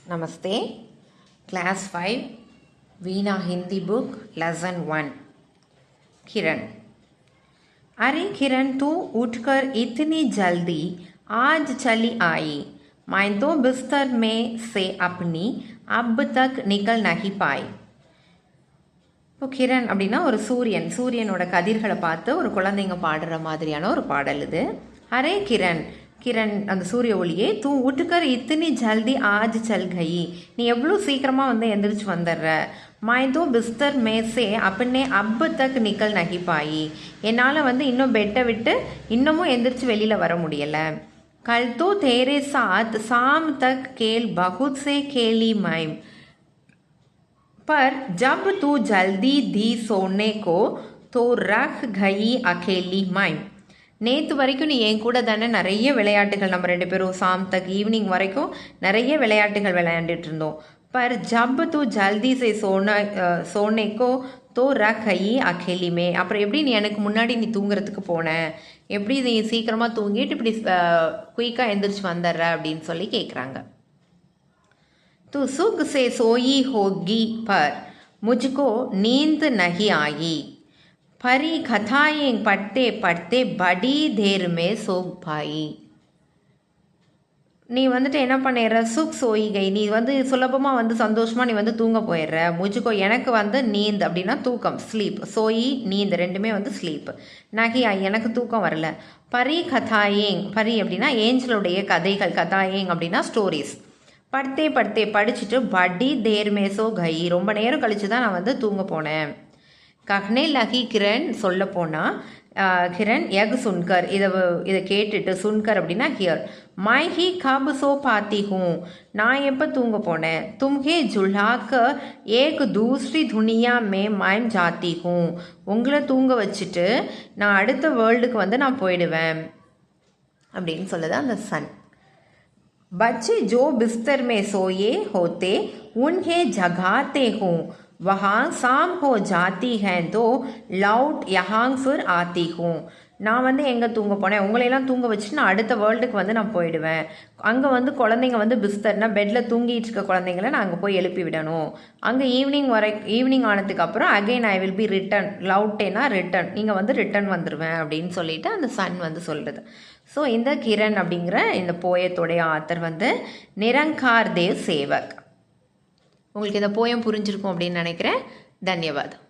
नमस्ते। क्लास 5 वीणा Hindi book lesson 1। किरण। अरे किरण, तू उठकर इतनी जल्दी आज चली आई। मैं तो बिस्तर में से अपनी अब तक निकल नहीं पाई। இப்போ கிரண் அப்படின்னா ஒரு சூரியனோட கதிர்களை பார்த்து ஒரு குழந்தைங்க பாடுற மாதிரியான ஒரு பாடல் இது. அரே கிரண், கிரண் அந்த சூரிய ஒளியே, தூ உட்டுக்கர் இத்தனி ஜல்தி ஆஜ் சல் கயி, நீ எவ்வளோ சீக்கிரமாக வந்து எந்திரிச்சு வந்துடுற. மாய்தோ பிஸ்தர் மேசே அப்பனே அப்பு தக் நிக்கல் நகிப்பாயி, என்னால் வந்து இன்னும் பெட்டை விட்டு இன்னமும் எந்திரிச்சு வெளியில் வர முடியலை. கல் தோ தேரே சாத் சாம் தக் கேல் பகுத் சே கேலி மைம், पर जब तू जल्दी दी सोने को तो रख गई अकेली மைம். நேற்று வரைக்கும் நீ என் கூட தானே நிறைய விளையாட்டுகள், நம்ம ரெண்டு பேரும் சாம் தக் ஈவினிங் வரைக்கும் நிறைய விளையாட்டுகள் விளையாண்டுட்டு இருந்தோம். பர் ஜப் தூ ஜல்தி சே சோனேக்கோ தோ ரக் கயி அகேலி மே, அப்புறம் எப்படி நீ எனக்கு முன்னாடி நீ தூங்குறதுக்கு போன, எப்படி நீ சீக்கிரமாக தூங்கிட்டு இப்படி குயிக்காக எந்திரிச்சு வந்துடுற அப்படின்னு சொல்லி கேட்குறாங்க. तू सुख से सोई होगी पर मुझको नींद नहीं आई, परी कथाएं पढ़ते पढ़ते बड़ी देर में सो पाई. நீ வந்துட்டு என்ன பண்ணிடுற, சுக் சோயிகை, நீ வந்து சுலபமாக வந்து சந்தோஷமாக நீ வந்து தூங்க போயிடுற. முஜுக்கோ எனக்கு வந்து நீந்த் அப்படின்னா தூக்கம், ஸ்லீப். சோயி நீந்த் ரெண்டுமே வந்து ஸ்லீப். நகி எனக்கு தூக்கம் வரல. பரி கதாயேங், பரி அப்படின்னா ஏஞ்சலுடைய கதைகள், கதாயேங் அப்படின்னா ஸ்டோரிஸ். படுத்தே படிச்சுட்டு படி தேர் மேசோ கை, ரொம்ப நேரம் கழித்து தான் நான் வந்து தூங்க போனேன். கஹ்னே லகி கிரண், சொல்ல போனால் கிரண் எக் சுன்கர், இதை கேட்டுட்டு சுன்கர் அப்படின்னா here. My he cup so பாத்தி ஹூ, நான் எப்போ தூங்க போனேன். தும்ஹே ஜுலாக்க ஏக் தூஸ்ரி துனியா மே மைம் ஜாத்தி ஹூ, உங்களை தூங்க வச்சுட்டு நான் அடுத்த வேர்ல்டுக்கு வந்து நான் போயிடுவேன் அப்படின்னு சொல்லுது அந்த சன். बच्चे जो बिस्तर में सोए होते उन्हें जगाते हूँ, वहाँ शाम हो जाती है तो लौट यहाँ फिर आती हूँ. நான் வந்து எங்கே தூங்க போனேன், உங்களையெல்லாம் தூங்க வச்சுட்டு நான் அடுத்த வேர்ல்டுக்கு வந்து நான் போயிடுவேன். அங்கே வந்து குழந்தைங்க வந்து பிஸ்தர்னா பெட்டில் தூங்கிட்டு இருக்க குழந்தைங்கள நான் அங்கே போய் எழுப்பி விடணும். அங்கே ஈவினிங் ஆனதுக்கு அப்புறம் again I will be written, லவுட்டேனா return, நீங்கள் வந்து ரிட்டன் வந்துடுவேன் அப்படின்னு சொல்லிட்டு அந்த சன் வந்து சொல்கிறது. ஸோ இந்த கிரண் அப்படிங்கிற இந்த போயத்தோடைய ஆத்தர் வந்து நிரங்கார் தேவ் சேவக். உங்களுக்கு இந்த போயம் புரிஞ்சிருக்கும் அப்படின்னு நினைக்கிறேன். தன்யவாதம்.